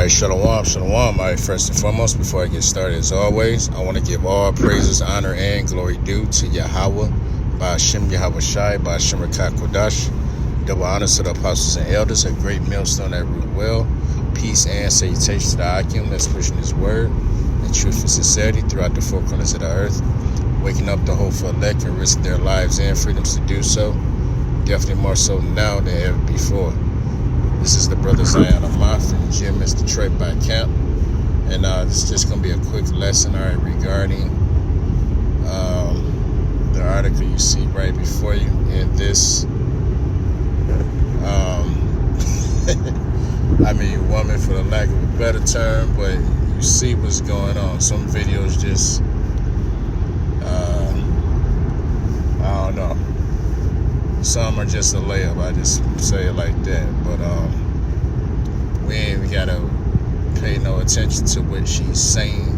Alright, shalom. Alright, first and foremost, before I get started, as always, I want to give all praises, honor, and glory due to Yahweh, by Hashem Yahweh Shai, by Hashem Rakah Kodash. Double honors to the apostles and elders, a great millstone that rule well. Peace and salutations to the Akim that's pushing his word and truth and sincerity throughout the four corners of the earth, waking up the hopeful elect and risk their lives and freedoms to do so, definitely more so now than ever before. This is the brother Zion Amar from GMS Detroit by Camp, and this is just going to be a quick lesson, regarding the article you see right before you in this, I mean, woman for the lack of a better term, but you see what's going on. Some videos just, I don't know. Some are just a layup, I just say it like that. But we ain't even gotta pay no attention to what she's saying.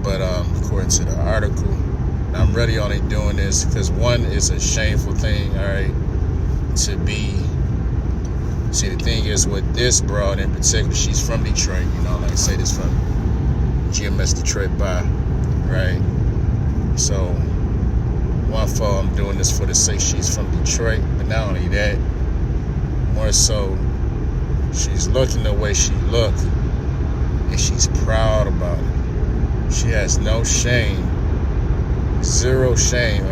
But according to the article, and I'm really only doing this because one, is a shameful thing, to be. See, the thing is with this broad in particular, she's from Detroit, like I say, this from GMS Detroit by, right? So one for I'm doing this for the sake she's from Detroit, but not only that, more so she's looking the way she look, and she's proud about it. She has no shame, zero shame,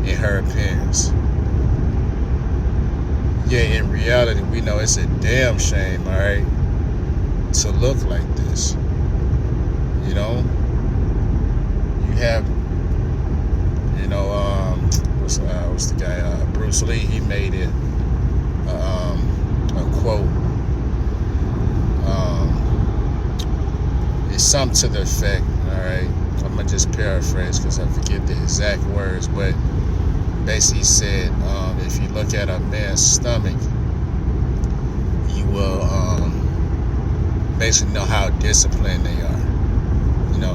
in her appearance. Yeah, in reality, we know it's a damn shame, to look like this. You have, what's the guy? Bruce Lee. He made it a quote. It's something to the effect. I'm gonna just paraphrase because I forget the exact words, but basically he said, if you look at a man's stomach, you will basically know how disciplined they are.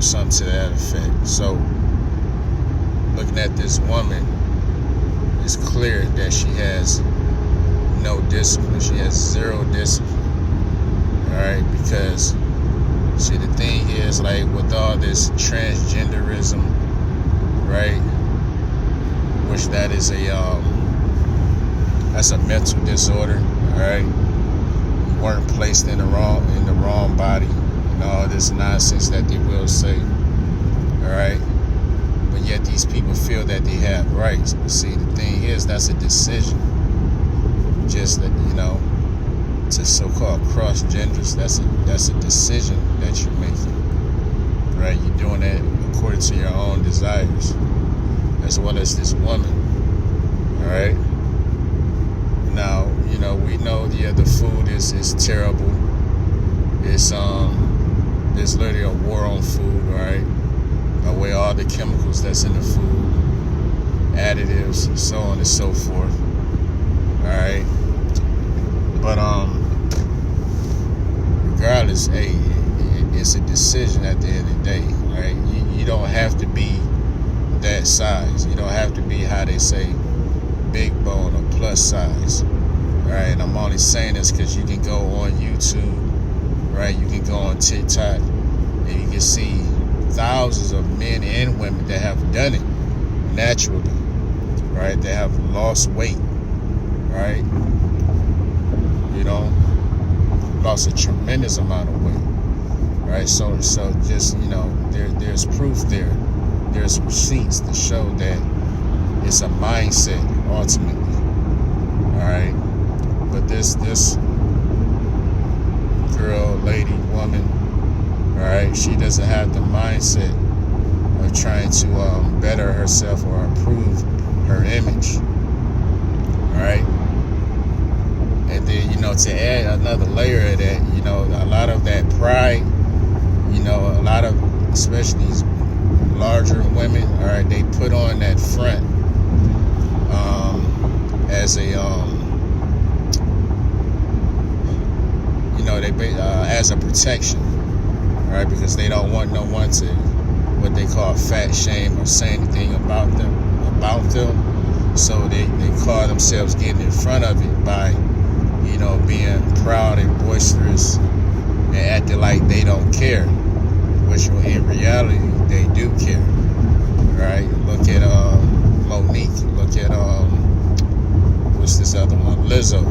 Something to that effect. So looking at this woman, it's clear that she has no discipline. She has zero discipline. Because see, the thing is, like, with all this transgenderism, which that is that's a mental disorder. You weren't placed in the wrong body, and all this nonsense that they will say. But yet these people feel that they have rights. But see, the thing is, that's a decision. Just that, to so-called cross genders, that's a decision that you're making. You're doing that according to your own desires, as well as this woman. Now, we know the food is terrible. It's there's literally a war on food, away all the chemicals that's in the food, additives, and so on and so forth. But regardless, it's a decision at the end of the day. You don't have to be that size. You don't have to be, how they say, big bone or plus size. And I'm only saying this because you can go on YouTube, you can go on TikTok, and you can see thousands of men and women that have done it naturally, They have lost weight, lost a tremendous amount of weight, So just, there's proof there. There's receipts to show that it's a mindset ultimately. But this girl, lady, woman, she doesn't have the mindset of trying to better herself or improve her image. And then, to add another layer of that, a lot of that pride, a lot of, especially these larger women, they put on that front as a as a protection, because they don't want no one to, what they call, fat shame or say anything about them. So they call themselves getting in front of it by being proud and boisterous and acting like they don't care, which in reality they do care. Right? Look at Monique. Look at what's this other one? Lizzo.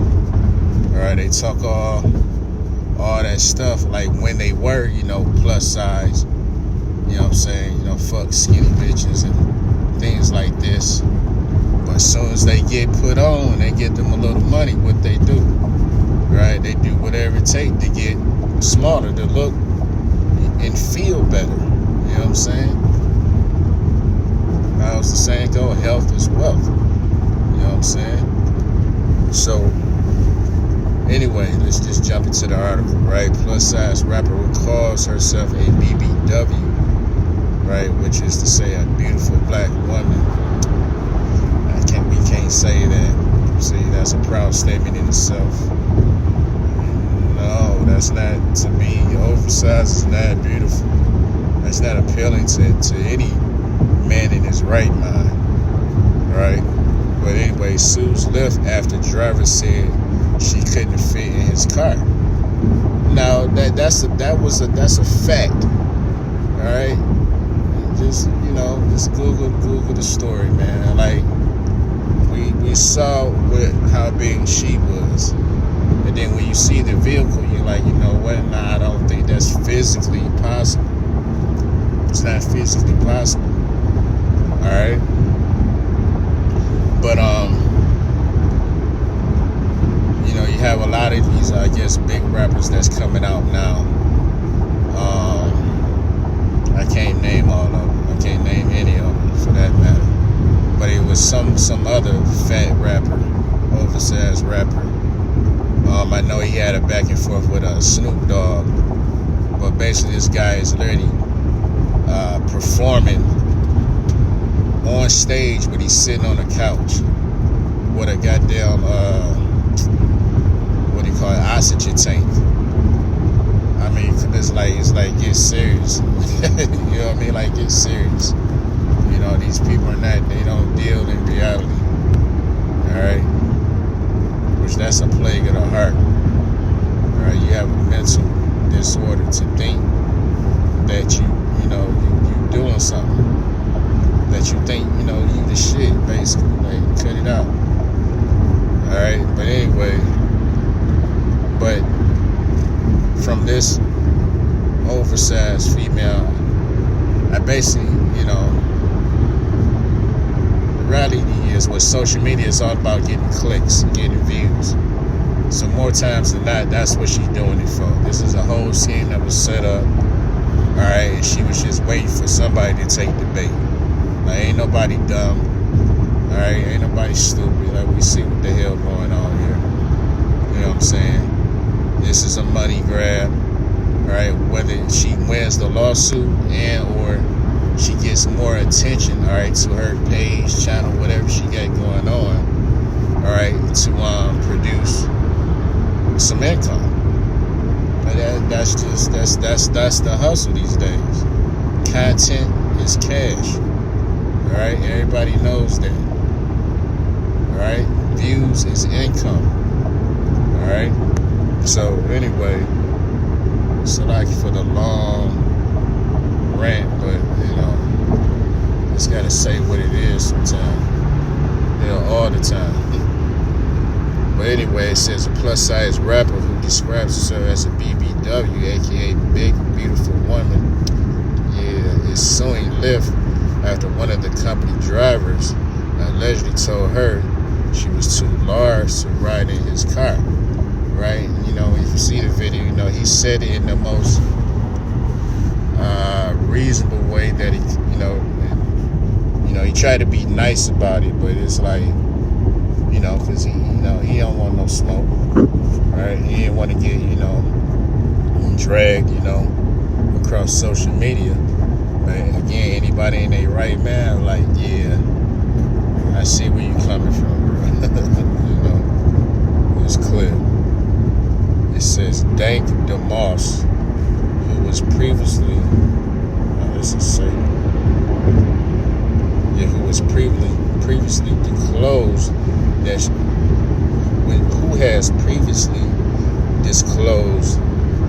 Alright, they talk all that stuff like when they were, plus size. You know what I'm saying? Fuck skinny bitches and things like this. But as soon as they get put on, they get them a little money, what they do. Right? They do whatever it takes to get smaller, to look and feel better. You know what I'm saying? How's the saying go? Health is wealth. You know what I'm saying? So, anyway, let's just jump into the article, right? Plus size rapper who calls herself a BBW, right? Which is to say a beautiful black woman. We can't say that. See, that's a proud statement in itself. No, that's not, to me, oversized is not beautiful. That's not appealing to any man in his right mind, right? But anyway, sues Lyft after driver said she couldn't fit in his car. Now that's a fact. All right, just Google the story, man. Like we saw how big she was, and then when you see the vehicle, you're like, you know what? Nah, I don't think that's physically possible. It's not physically possible. All right, but you have a lot of these, I guess, big rappers that's coming out now. I can't name all of them. I can't name any of them for that matter. But it was some other fat rapper, oversized rapper. I know he had a back and forth with Snoop Dogg, but basically this guy is literally performing on stage, but he's sitting on a couch with a goddamn what do you call it, oxygen tank. I mean, it's like get serious. You know what I mean? Like, get serious. These people they don't deal in reality. Alright? Which that's a plague of the heart. Alright, you have a mental disorder to think that you doing something. That you think, you the shit, basically. Like, cut it out. Alright? But anyway, from this oversized female, I basically, the reality is with social media, it's all about getting clicks, getting views. So more times than not, that's what she's doing it for. This is a whole scene that was set up, alright, and she was just waiting for somebody to take the bait. Like, ain't nobody dumb, alright, ain't nobody stupid. Like, we see what the hell going on here. You know what I'm saying? This is a money grab, right? Whether she wins the lawsuit and or she gets more attention, all right, to her page, channel, whatever she got going on, all right, to produce some income. But that's the hustle these days. Content is cash, all right. Everybody knows that, all right. Views is income, all right. So anyway, so like for the long rant, but just gotta say what it is sometimes. All the time. But anyway, it says a plus size rapper who describes herself as a BBW, aka big beautiful woman, is suing Lyft after one of the company drivers allegedly told her she was too large to ride in his car. Right? If you see the video, he said it in the most reasonable way that he tried to be nice about it, but it's like, because he don't want no smoke, right? He didn't want to get, dragged, across social media. But again, anybody in their right mind, like, yeah, I see where you coming from, bro. It's clear. It says Dank DeMoss, who was previously, who was previously disclosed who has previously disclosed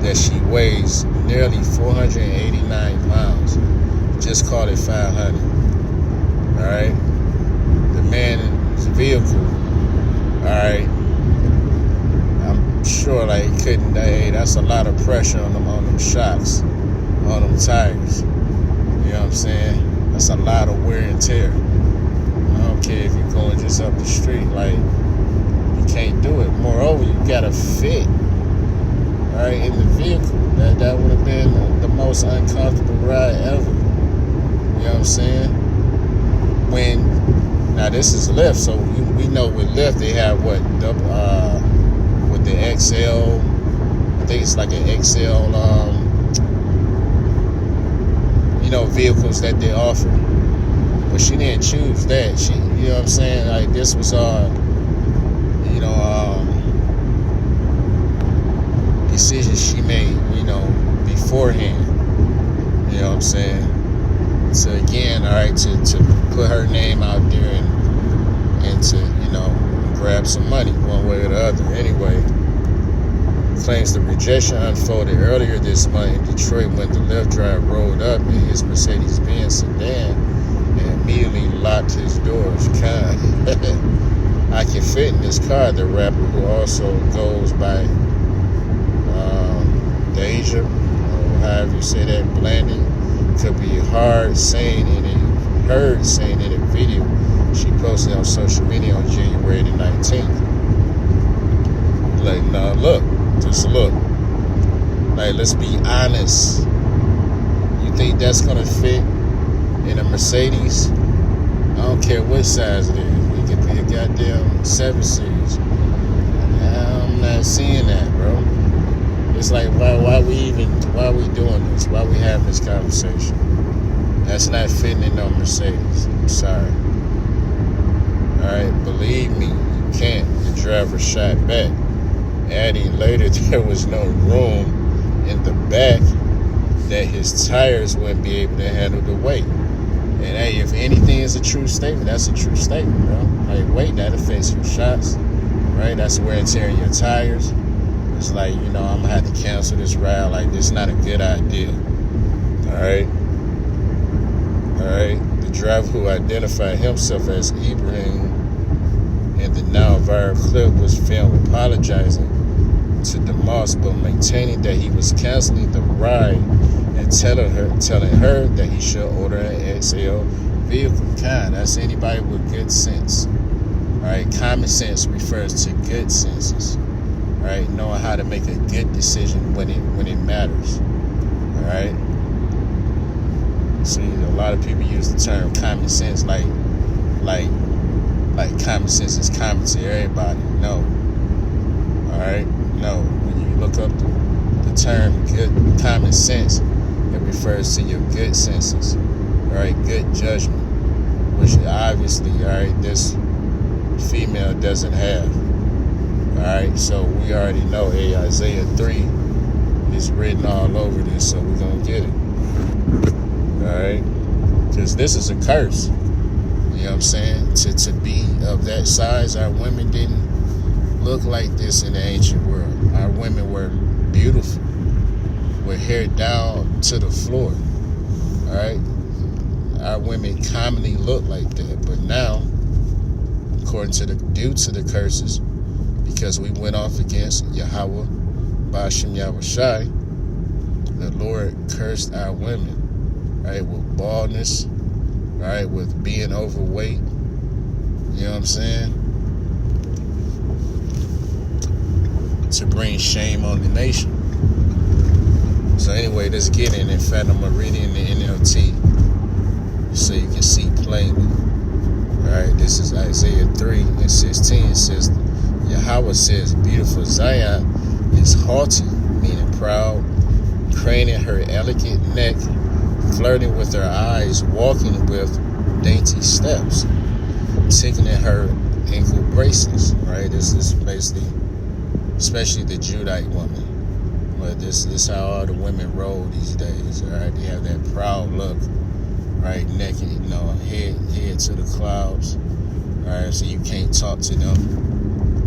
that she weighs nearly 489 pounds. Just call it 500. All right. The man in his vehicle. All right. I'm sure like couldn't. Hey, that's a lot of pressure on them shocks, on them tires. You know what I'm saying? That's a lot of wear and tear. I don't care if you're going just up the street. Like, you can't do it. Moreover, you gotta fit. Right, in the vehicle. That would have been the most uncomfortable ride ever. You know what I'm saying? Now this is Lyft, so we know with Lyft they have what with the XL. I think it's like an XL, vehicles that they offer. But she didn't choose that. She, you know what I'm saying? Like this was decisions she made, beforehand. You know what I'm saying? So again, all right, to put her name out there and to, grab some money one way or the other. Anyway, claims the rejection unfolded earlier this month in Detroit when the Lyft driver rolled up in his Mercedes-Benz sedan and immediately locked his doors. God, I can fit in this car, the rapper, who also goes by Deja, or however you say that, blending, could be heard saying in a video she posted on social media on January the 19th. Like, nah, just look. Like, let's be honest. You think that's gonna fit in a Mercedes? I don't care what size it is. It could be a goddamn 7 Series. I'm not seeing that, bro. It's like, why are we doing this? Why are we having this conversation? That's not fitting in no Mercedes. I'm sorry. Alright, believe me, you can't. The driver shot back, adding later there was no room in the back, that his tires wouldn't be able to handle the weight. And hey, if anything is a true statement, that's a true statement, bro. Like, weight, that affects your shots, right? That's wear and tear in your tires. It's like, I'm gonna have to cancel this ride. Like, this is not a good idea. Alright. The driver, who identified himself as Ibrahim in the now viral clip, was filmed apologizing to Demas, but maintaining that he was canceling the ride and telling her that he should order an XL vehicle. That's anybody with good sense. Alright, common sense refers to good senses. Right, knowing how to make a good decision when it matters. All right. See, a lot of people use the term common sense like common sense is common to everybody. No. All right. No. When you look up the term good common sense, it refers to your good senses. All right, good judgment, which obviously, all right, this female doesn't have. Alright, so we already know, hey, Isaiah 3 is written all over this, so we're going to get it. Alright? Because this is a curse. You know what I'm saying? To be of that size, our women didn't look like this in the ancient world. Our women were beautiful, with hair down to the floor. Alright? Our women commonly look like that, but now, due to the curses, because we went off against Yahweh, Bashem Yahushai, the Lord cursed our women, right, with baldness, right, with being overweight. You know what I'm saying? To bring shame on the nation. So anyway, let's get in. In fact, I'm going to read it in the NLT so you can see plainly. All right, this is Isaiah 3:16. It says, Yahweh says, beautiful Zion is haughty, meaning proud, craning her elegant neck, flirting with her eyes, walking with dainty steps, tickling her ankle bracelets, right? This is basically, especially the Judite woman. But this is how all the women roll these days, all right? They have that proud look, right? Neck, head to the clouds, all right? So you can't talk to them.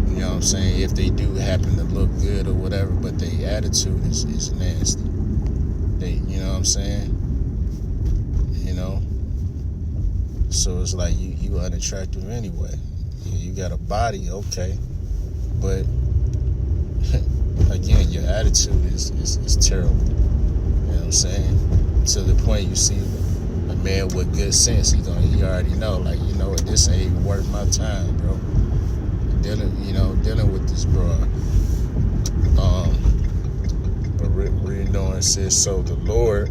You You know what I'm saying? If they do happen to look good or whatever, but their attitude is nasty. You know what I'm saying? You know? So it's like you unattractive anyway. You got a body, okay. But, again, your attitude is terrible. You know what I'm saying? To the point you see a man with good sense, he already know, like, you know what, this ain't worth my time, bro. Dealing with this broad. But reading on, it says, so the Lord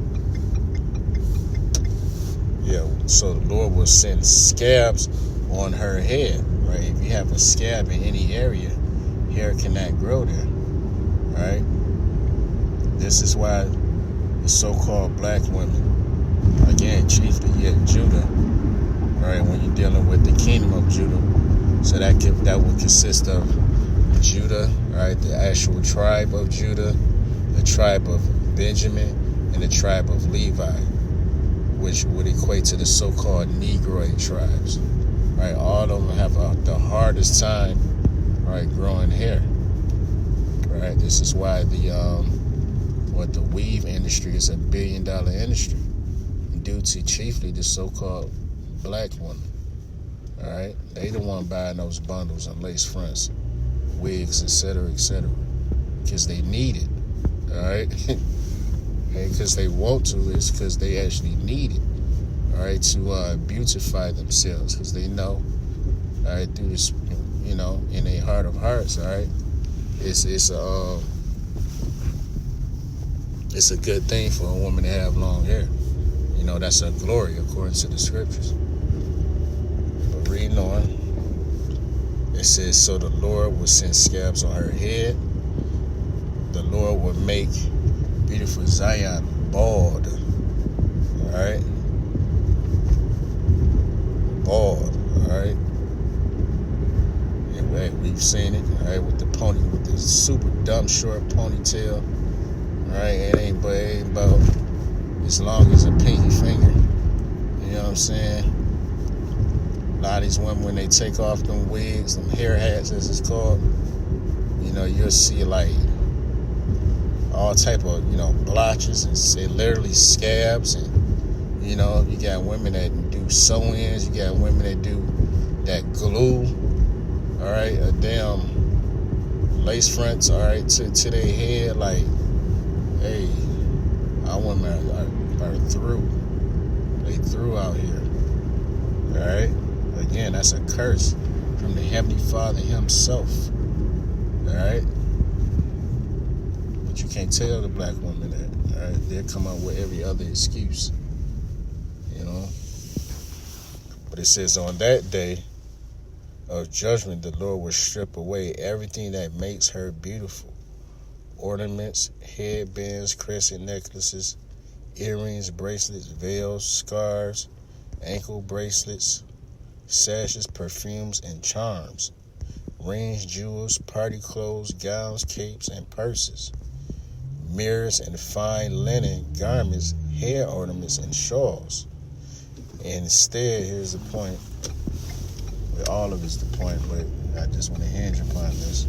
will send scabs on her head, right? If you have a scab in any area, hair cannot grow there, right? This is why the so-called black women, again, chiefly Judah, right? When you're dealing with the kingdom of Judah, so that would consist of Judah, right? The actual tribe of Judah, the tribe of Benjamin, and the tribe of Levi, which would equate to the so-called Negroid tribes, right? All of them have the hardest time, right, growing hair, right? This is why the weave industry is $1 billion industry, due to chiefly the so-called black woman. All right, they the one buying those bundles and lace fronts, wigs, etc., because they need it. All right, and because they want to, it's because they actually need it. All right, to beautify themselves, because they know, all right, through this, in their heart of hearts, all right, it's a good thing for a woman to have long hair. That's a glory according to the scriptures. But reading on, it says, so the Lord will send scabs on her head. The Lord will make beautiful Zion bald. All right? Bald. All right? And we've seen it, all right, with the super dumb short ponytail. All right? It ain't about as long as a pinky finger. You know what I'm saying? A lot of these women, when they take off them wigs, them hair hats as it's called, you'll see like all type of, blotches and literally scabs. And, you got women that do sew-ins. You got women that do that glue. All right? A damn lace fronts, all right, to their head. Like, hey, our women are through. They through out here. All right? Again, that's a curse from the Heavenly Father himself. All right? But you can't tell the black woman that. All right? They'll come up with every other excuse. But it says, on that day of judgment, the Lord will strip away everything that makes her beautiful. Ornaments, headbands, crescent necklaces, earrings, bracelets, veils, scarves, ankle bracelets, sashes, perfumes, and charms, rings, jewels, party clothes, gowns, capes, and purses, mirrors, and fine linen garments, hair ornaments, and shawls. And instead, here's the point. Well, all of it's the point, but I just want to hinge upon this.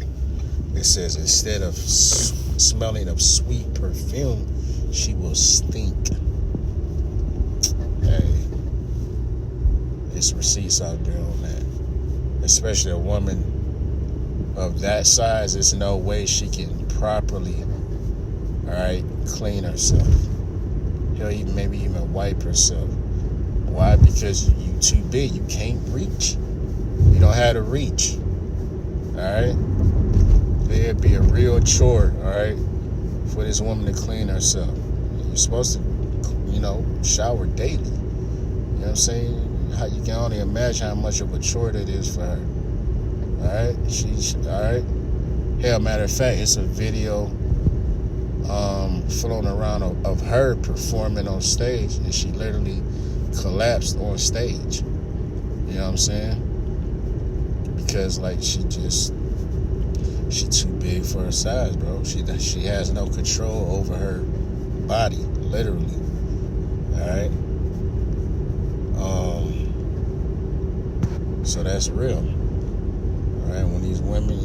It says, instead of smelling of sweet perfume, she will stink. Hey, there's receipts out there on that. Especially a woman of that size, there's no way she can properly, all right, clean herself. Hell, maybe even wipe herself. Why? Because you too big. You can't reach. You don't have to reach. All right? It'd be a real chore, all right, for this woman to clean herself. You're supposed to, shower daily. You know what I'm saying? You can only imagine how much of a chore that is for her. All right? All right? Hell, matter of fact, it's a video floating around of her performing on stage, and she literally collapsed on stage. You know what I'm saying? Because, like, she too big for her size, bro. She has no control over her body, literally. All right? So that's real. All right? When these women,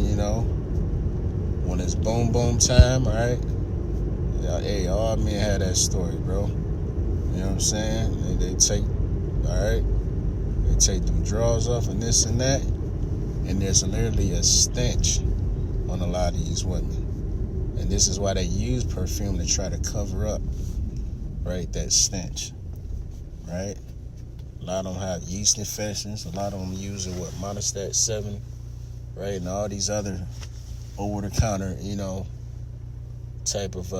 when it's boom boom time, right? Yeah, hey, all men have that story, bro. You know what I'm saying? They take, all right? They take them drawers off and this and that, and there's literally a stench on a lot of these women. And this is why they use perfume to try to cover up, right, that stench, right? A lot of them have yeast infections. A lot of them use it with Monostat 7, right, and all these other over-the-counter, type of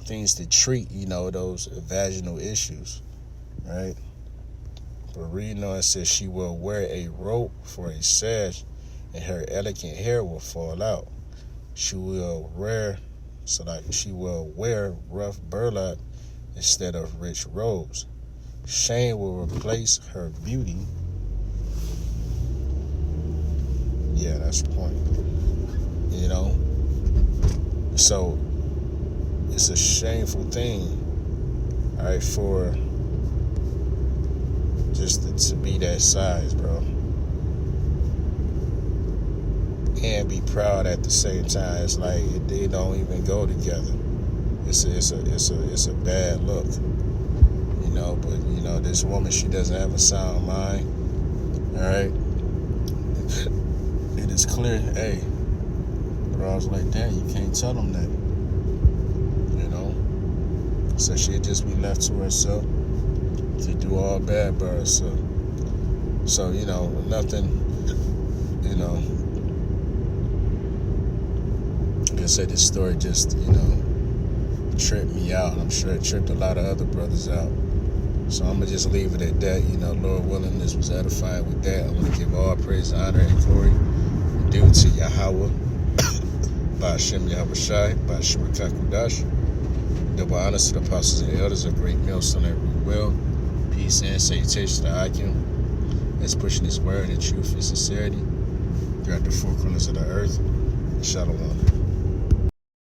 things to treat, those vaginal issues, right? But reading on, it says she will wear a rope for a sash, and her elegant hair will fall out. She will wear rough burlap instead of rich robes. Shame will replace her beauty. Yeah, that's the point. So it's a shameful thing, all right, for just to be that size, bro, and be proud at the same time. It's like they don't even go together. It's a bad look, But this woman, she doesn't have a sound mind. All right, it is clear. Hey, bros like that, you can't tell them that. So she'd just be left to herself to do all bad by herself. So nothing. Like I said, this story just tripped me out. I'm sure it tripped a lot of other brothers out. So I'm gonna just leave it at that. Lord willing, this was edifying with that. I want to give all praise, honor, and glory due to Yahweh, Ba'ashem Yahweh Shai, Ba'ashem Kakudash. Double honors to the apostles and the elders, a great millstone every will. Peace and salutation to Akim. That's pushing his word and truth and sincerity throughout the four corners of the earth. Shalom.